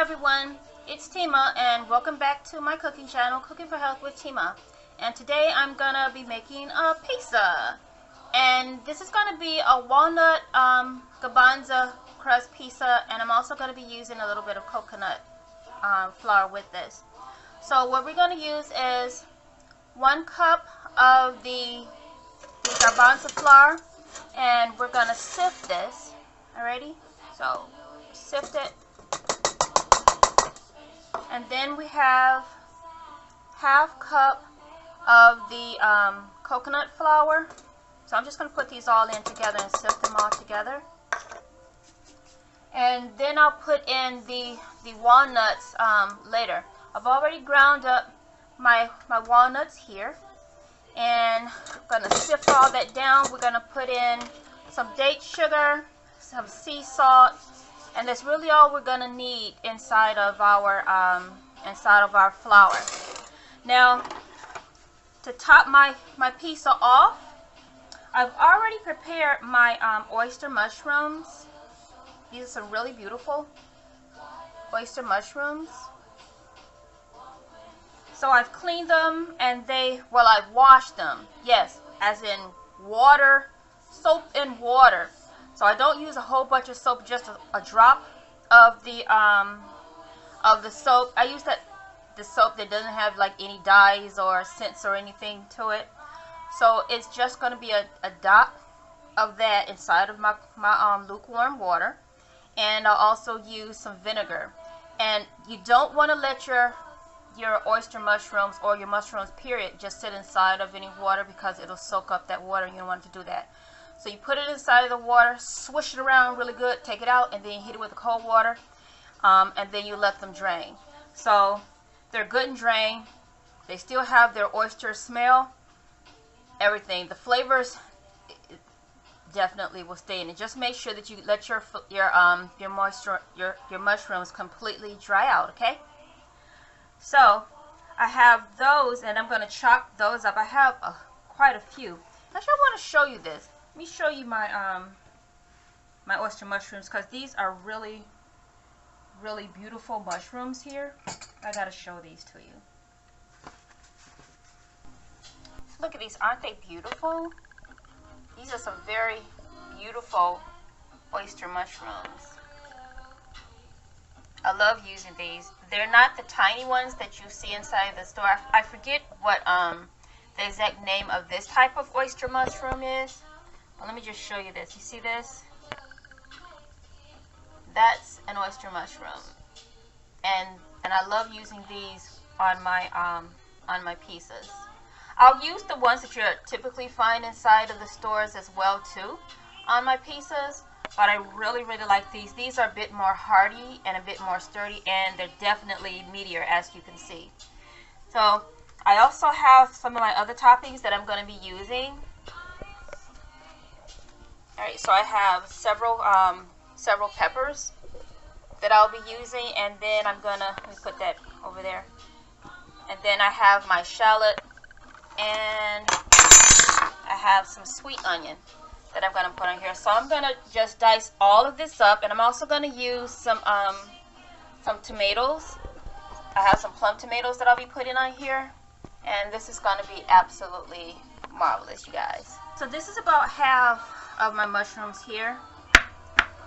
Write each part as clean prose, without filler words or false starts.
everyone, it's Timah and welcome back to my cooking channel, Cooking for Health with Timah. And today I'm gonna be making a pizza. And this is gonna be a walnut garbanzo crust pizza, and I'm also gonna be using a little bit of coconut flour with this. So what we're gonna use is 1 cup of the garbanzo flour, and we're gonna sift this. Alrighty, so sift it. And then we have 1/2 cup of the coconut flour. So I'm just going to put these all in together and sift them all together. And then I'll put in the walnuts later. I've already ground up my walnuts here. And I'm going to sift all that down. We're going to put in some date sugar, some sea salt, and that's really all we're going to need inside of our flour. Now, to top my pizza off, I've already prepared my oyster mushrooms. These are some really beautiful oyster mushrooms. So I've cleaned them, and I've washed them. Yes, as in water, soap and water. So I don't use a whole bunch of soap, just a drop of the soap. I use the soap that doesn't have like any dyes or scents or anything to it. So it's just going to be a dot of that inside of my lukewarm water. And I'll also use some vinegar. And you don't want to let your oyster mushrooms or your mushrooms period just sit inside of any water, because it'll soak up that water. You don't want to do that. So you put it inside of the water, swish it around really good, take it out, and then heat it with the cold water, and then you let them drain. So they're good and drained. They still have their oyster smell, everything. The flavors definitely will stay in it. Just make sure that you let your mushrooms completely dry out, okay? So I have those, and I'm going to chop those up. I have quite a few. Actually, I want to show you this. Let me show you my my oyster mushrooms, because these are really, really beautiful mushrooms here. I gotta show these to you. Look at these, aren't they beautiful? These are some very beautiful oyster mushrooms. I love using these. They're not the tiny ones that you see inside the store. I forget what the exact name of this type of oyster mushroom is. Well, let me just show you this. You see this? That's an oyster mushroom, and I love using these on my pizzas. I'll use the ones that you typically find inside of the stores as well too on my pizzas, but I really, really like these. These are a bit more hearty and a bit more sturdy, and they're definitely meatier, as you can see. So I also have some of my other toppings that I'm going to be using. Alright, so I have several peppers that I'll be using, and then I'm gonna, let me put that over there. And then I have my shallot, and I have some sweet onion that I'm gonna put on here. So I'm gonna just dice all of this up, and I'm also gonna use some tomatoes. I have some plum tomatoes that I'll be putting on here, and this is gonna be absolutely marvelous, you guys. So this is about half of my mushrooms here,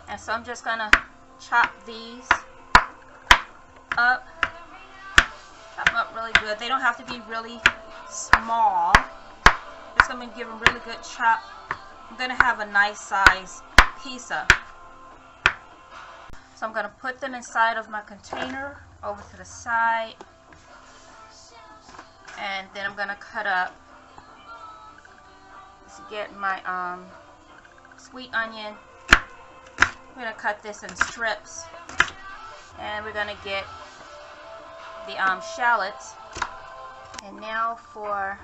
and so I'm just gonna chop these up, chop them up really good. They don't have to be really small. Just gonna give them really good chop. I'm gonna have a nice size pizza, so I'm gonna put them inside of my container over to the side, and then I'm gonna cut up. Let's get my sweet onion. We're going to cut this in strips, and we're going to get the shallots. And now for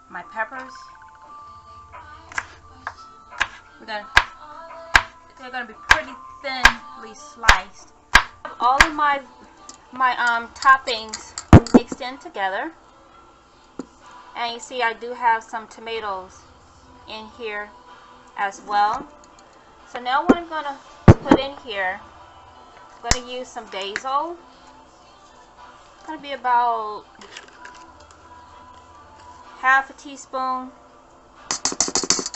my peppers. They're going to be pretty thinly sliced. All of my toppings mixed in together. And you see I do have some tomatoes in here as well. So now what I'm going to put in here, I'm going to use some basil. It's going to be about half a teaspoon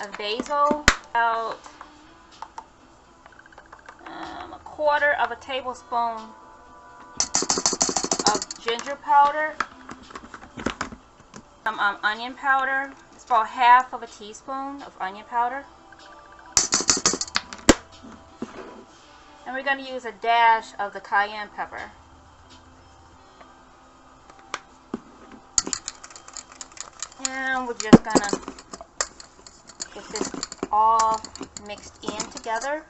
of basil, about a quarter of a tablespoon of ginger powder, some onion powder. It's about half of a teaspoon of onion powder. And we're going to use a dash of the cayenne pepper. And we're just going to get this all mixed in together.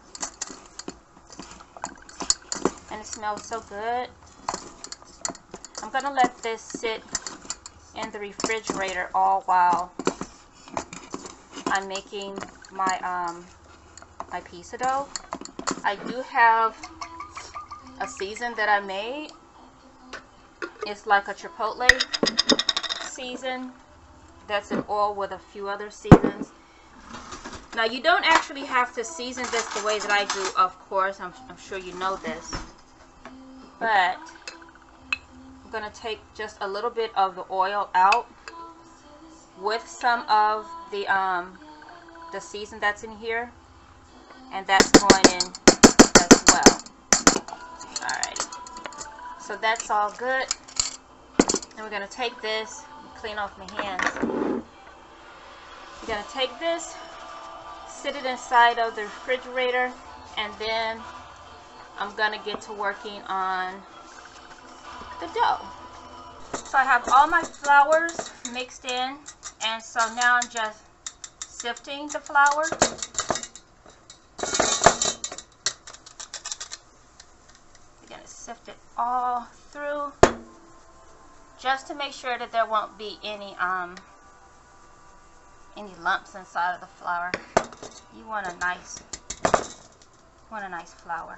And it smells so good. I'm going to let this sit in the refrigerator all while I'm making my my pizza dough. I do have a season that I made. It's like a chipotle season that's in oil with a few other seasons. Now you don't actually have to season this the way that I do, of course. I'm sure you know this. But I'm going to take just a little bit of the oil out with some of the season that's in here, and that's going in as well. Alrighty, so that's all good. And we're going to take this, clean off my hands. We're going to take this, sit it inside of the refrigerator, and then I'm going to get to working on the dough. So I have all my flours mixed in, and so now I'm just sifting the flour. We're going to sift it all through just to make sure that there won't be any lumps inside of the flour. You want a nice flour.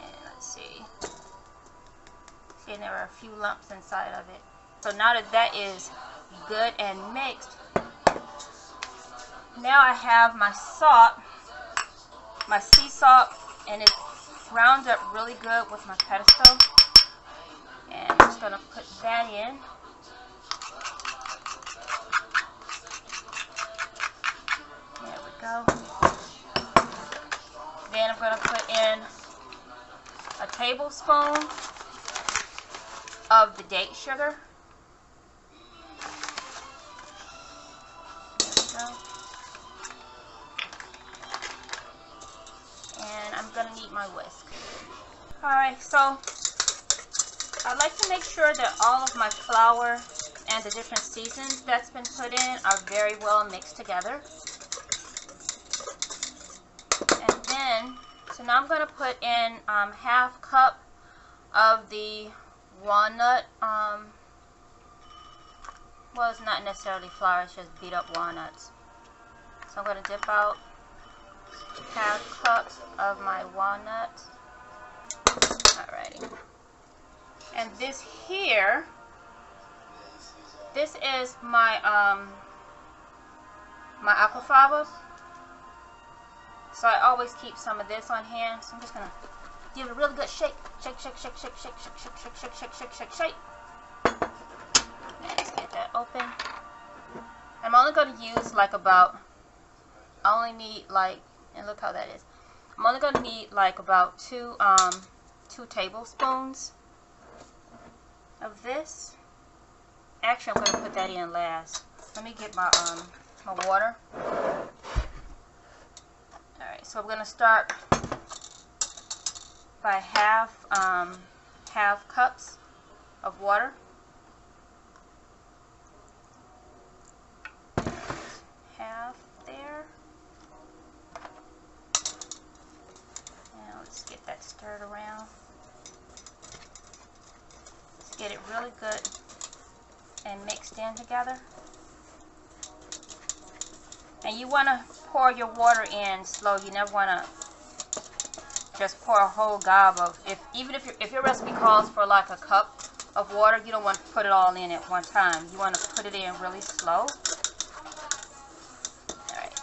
And let's see. And there are a few lumps inside of it. So now that that is good and mixed, now I have my salt, my sea salt, and it's ground up really good with my pedestal. And I'm just going to put that in. There we go. Then I'm going to put in a tablespoon of the date sugar. There we go. And I'm going to need my whisk. Alright, so I like to make sure that all of my flour and the different seasons that's been put in are very well mixed together. And then, so now I'm going to put in half cup of the walnut, well, it's not necessarily flour, it's just beat up walnuts. So I'm going to dip out half cups of my walnuts. Alrighty. And this here, this is my my aquafaba. So I always keep some of this on hand. So I'm just gonna give it a really good shake. Shake, shake, shake, shake, shake, shake, shake, shake, shake, shake, shake, shake, shake. Let's get that open. I'm only gonna use like about, I only need like, and look how that is. I'm only gonna need like about two tablespoons of this. Actually, I'm gonna put that in last. Let me get my my water. Alright, so I'm gonna start by half cups of water. Half there. Now let's get that stirred around. Let's get it really good and mixed in together. And you want to pour your water in slow. You never want to just pour a whole gob of, even if your recipe calls for like a cup of water, you don't want to put it all in at one time. You want to put it in really slow. Alright.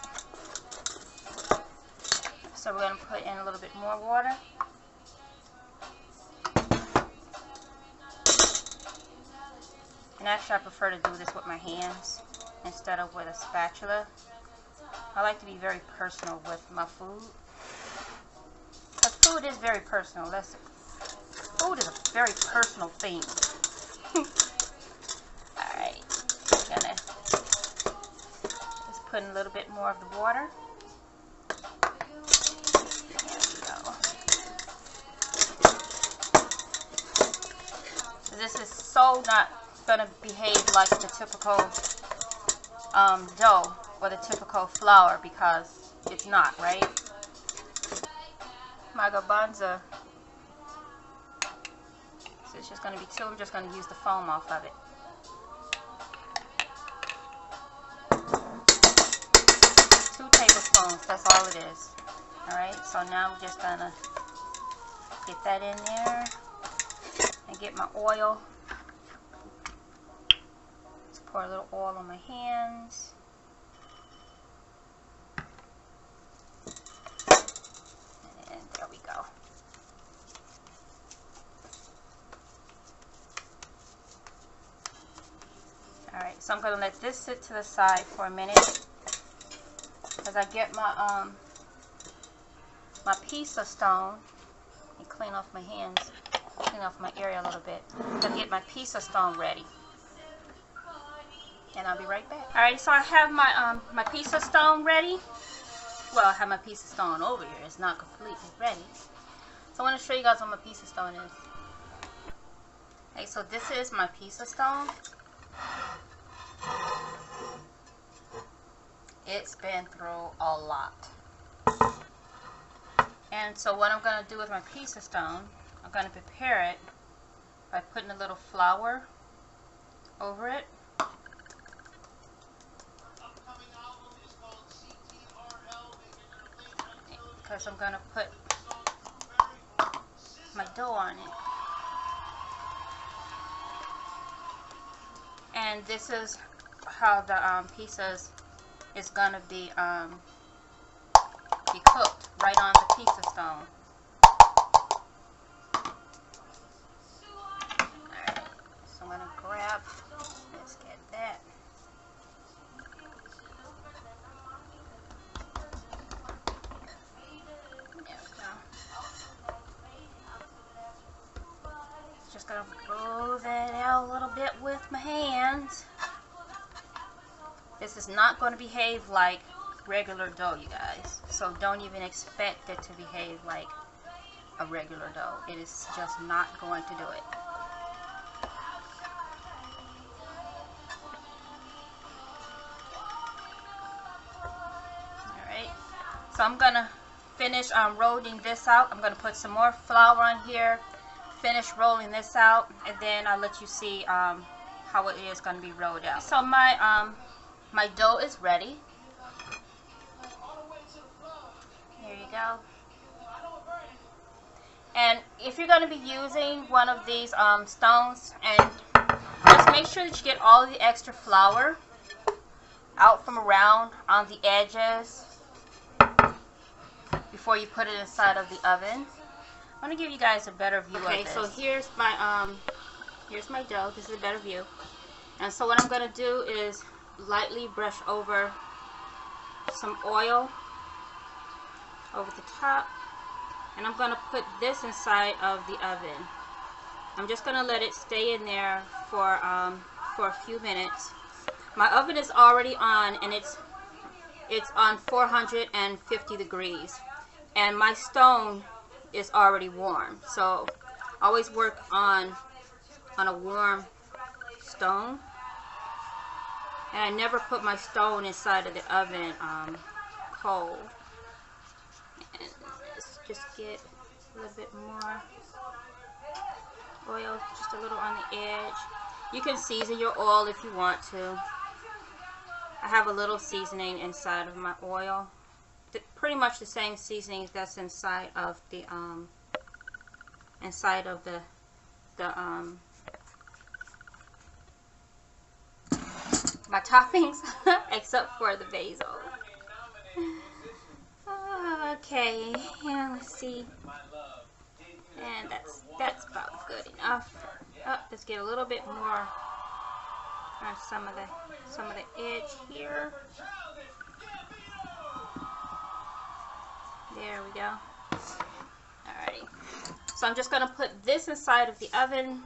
So we're going to put in a little bit more water. And actually I prefer to do this with my hands instead of with a spatula. I like to be very personal with my food. Because food is very personal. Food is a very personal thing. Alright, I'm going to just put in a little bit more of the water. There we go. So this is so not going to behave like the typical dough or the typical flour, because it's not, right? My garbanzo, so it's just going to be two. I'm just going to use the foam off of it. 2 tablespoons, that's all it is. Alright, so now I'm just going to get that in there and get my oil. Just pour a little oil on my hands. And there we go. Alright, so I'm going to let this sit to the side for a minute as I get my my pizza stone and clean off my hands, clean off my area a little bit. I'm going to get my pizza stone ready. And I'll be right back. Alright, so I have my my pizza stone ready. Well, I have my pizza stone over here. It's not completely ready. So I want to show you guys what my pizza stone is. Okay, so this is my pizza stone. It's been through a lot. And so what I'm going to do with my pizza stone, I'm going to prepare it by putting a little flour over it. Because I'm going to put my dough on it. And this is how the pizzas is going to be cooked right on the pizza stone. Alright, so I'm going to grab, let's get that. There we go. Just going to move it out a little bit with my hands. This is not going to behave like regular dough, you guys. So don't even expect it to behave like a regular dough. It is just not going to do it. Alright, so I'm going to finish rolling this out. I'm going to put some more flour on here, finish rolling this out, and then I'll let you see how it is going to be rolled out. So my dough is ready. There you go. And if you're going to be using one of these stones, and just make sure that you get all the extra flour out from around on the edges before you put it inside of the oven. I want to give you guys a better view of this. Okay, so here's my dough. This is a better view. And so what I'm going to do is lightly brush over some oil over the top, and I'm going to put this inside of the oven. I'm just going to let it stay in there for a few minutes. My oven is already on, and it's on 450 degrees, and my stone is already warm. So always work on a warm stone. And I never put my stone inside of the oven cold. And let's just get a little bit more oil, just a little on the edge. You can season your oil if you want to. I have a little seasoning inside of my oil. Pretty much the same seasoning that's inside of the my toppings, except for the basil. Okay, and let's see. And that's about good enough. Oh, let's get a little bit more on some of the edge here. There we go. Alrighty. So I'm just gonna put this inside of the oven.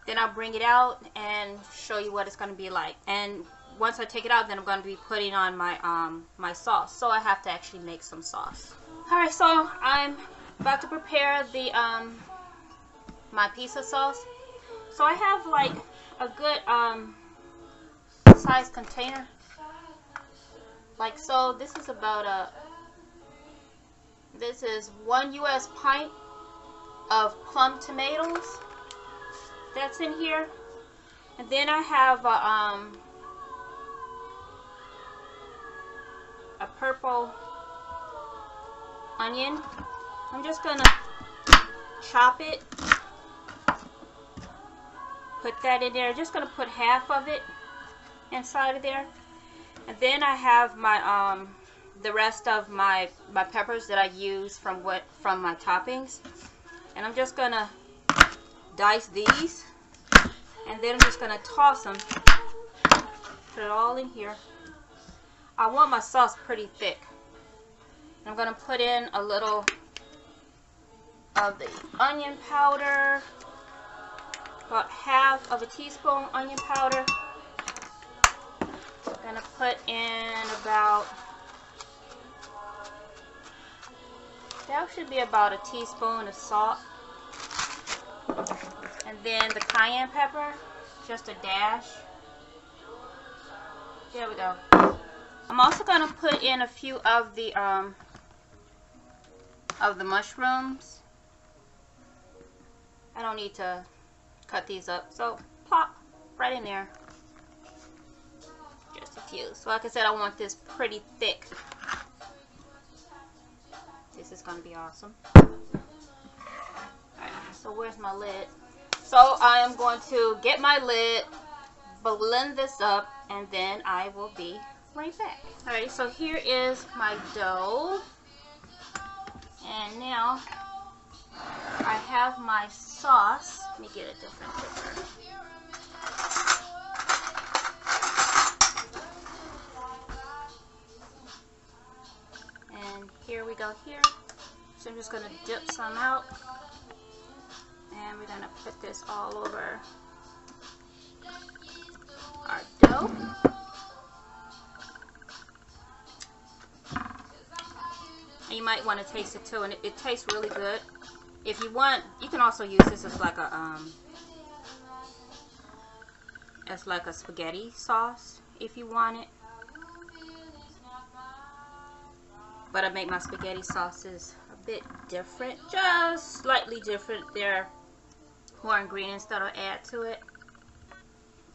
Then I'll bring it out and show you what it's gonna be like. And once I take it out, then I'm gonna be putting on my my sauce. So I have to actually make some sauce. Alright, so I'm about to prepare the my pizza sauce. So I have like a good size container. Like so, this is about this is 1 US pint of plum tomatoes that's in here. And then I have a purple onion. I'm just gonna chop it, put that in there. Just gonna put half of it inside of there. And then I have my the rest of my peppers that I use from my toppings. And I'm just gonna dice these, and then I'm just gonna toss them. Put it all in here. I want my sauce pretty thick. I'm gonna put in a little of the onion powder, about half of a teaspoon onion powder. Gonna put in about, that should be about a teaspoon of salt. And then the cayenne pepper, just a dash. There we go. I'm also gonna put in a few of the mushrooms. I don't need to cut these up, so plop right in there. Just a few. So like I said, I want this pretty thick. This is gonna be awesome. Alright, so where's my lid? So I am going to get my lid, blend this up, and then I will be right back. Alright, so here is my dough. And now I have my sauce. Let me get a different dipper. And here we go here. So I'm just going to dip some out. And we're going to put this all over our dough. And you might want to taste it too, and it tastes really good. If you want, you can also use this as like a spaghetti sauce if you want it. But I make my spaghetti sauces a bit different, just slightly different. There are more ingredients that I'll add to it.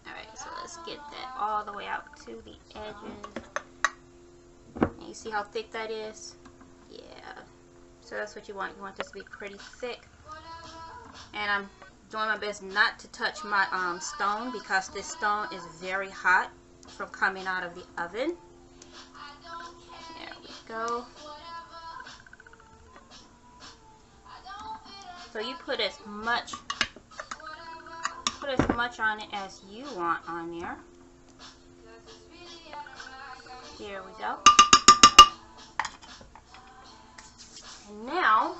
Alright, so let's get that all the way out to the edges. And you see how thick that is? Yeah. So that's what you want. You want this to be pretty thick. And I'm doing my best not to touch my stone, because this stone is very hot from coming out of the oven. There we go. So you put as much on it as you want on there. There we go. And now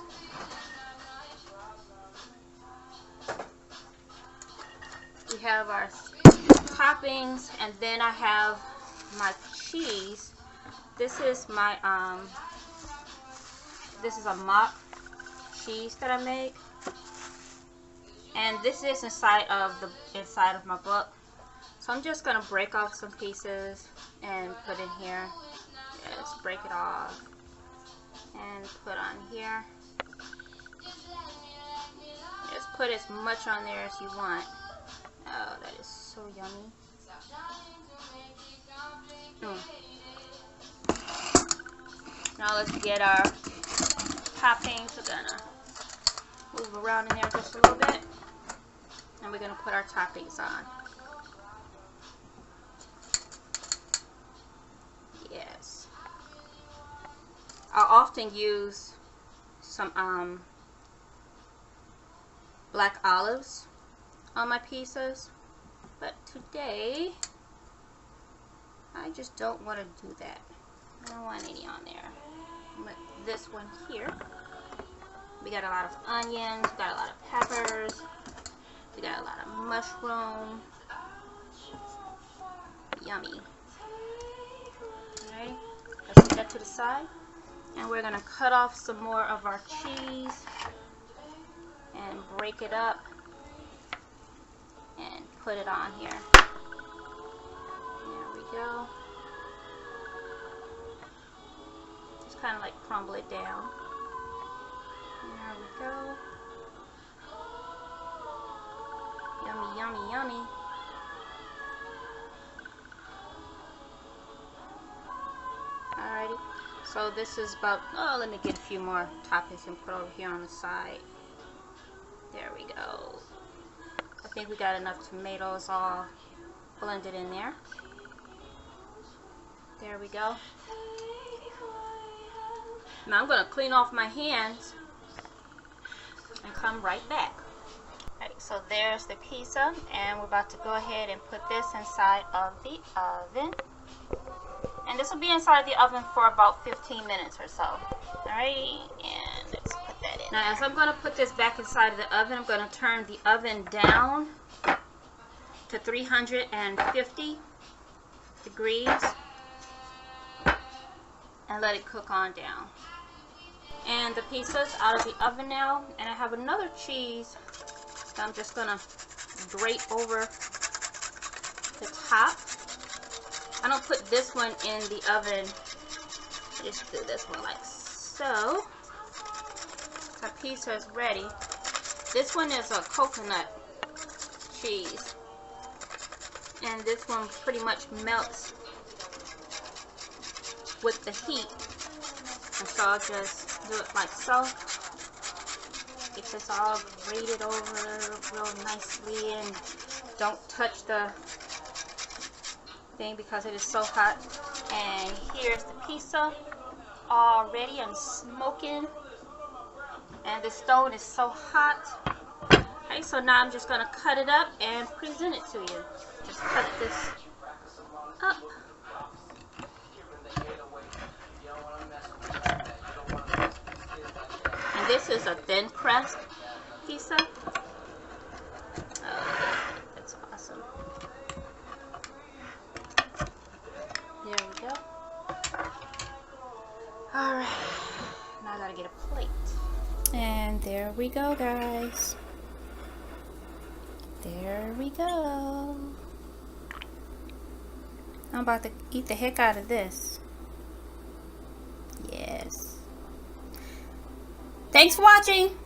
we have our toppings, and then I have my cheese. This is my this is a mock cheese that I make, and this is inside of my book. So I'm just gonna break off some pieces and put in here. Yeah, let's break it off and put on here. Just put as much on there as you want. Oh, that is so yummy. Now let's get our toppings. We're gonna move around in there just a little bit, and we're gonna put our toppings on. Yes. I often use some black olives on my pizzas, but today I just don't want to do that. I don't want any on there. But this one here, we got a lot of onions, we got a lot of peppers, we got a lot of mushroom. Yummy. Alright, let's put that to the side. And we're going to cut off some more of our cheese and break it up and put it on here. There we go. Just kind of like crumble it down. There we go. Yummy, yummy, yummy. Alrighty, so this is about, oh, let me get a few more toppings and put over here on the side. There we go. I think we got enough tomatoes all blended in there. There we go. Now I'm going to clean off my hands and come right back. Alright, so there's the pizza, and we're about to go ahead and put this inside of the oven. And this will be inside the oven for about 15 minutes or so. Alright, and let's put that in. Now, as I'm going to put this back inside of the oven, I'm going to turn the oven down to 350 degrees and let it cook on down. And the pizza's out of the oven now, and I have another cheese that I'm just going to grate over the top. I don't put this one in the oven. I just do this one like so. Our pizza is ready. This one is a coconut cheese. And this one pretty much melts with the heat. And so I'll just do it like so. Get this all grated over real nicely, and don't touch the thing because it is so hot. And here's the pizza all ready and smoking, and the stone is so hot. Okay, so now I'm just going to cut it up and present it to you. Just cut this up. And this is a thin crust pizza. Oh, that's awesome. There we go. Alright, now I gotta get a plate. And there we go, guys. There we go. I'm about to eat the heck out of this. Yes. Thanks for watching.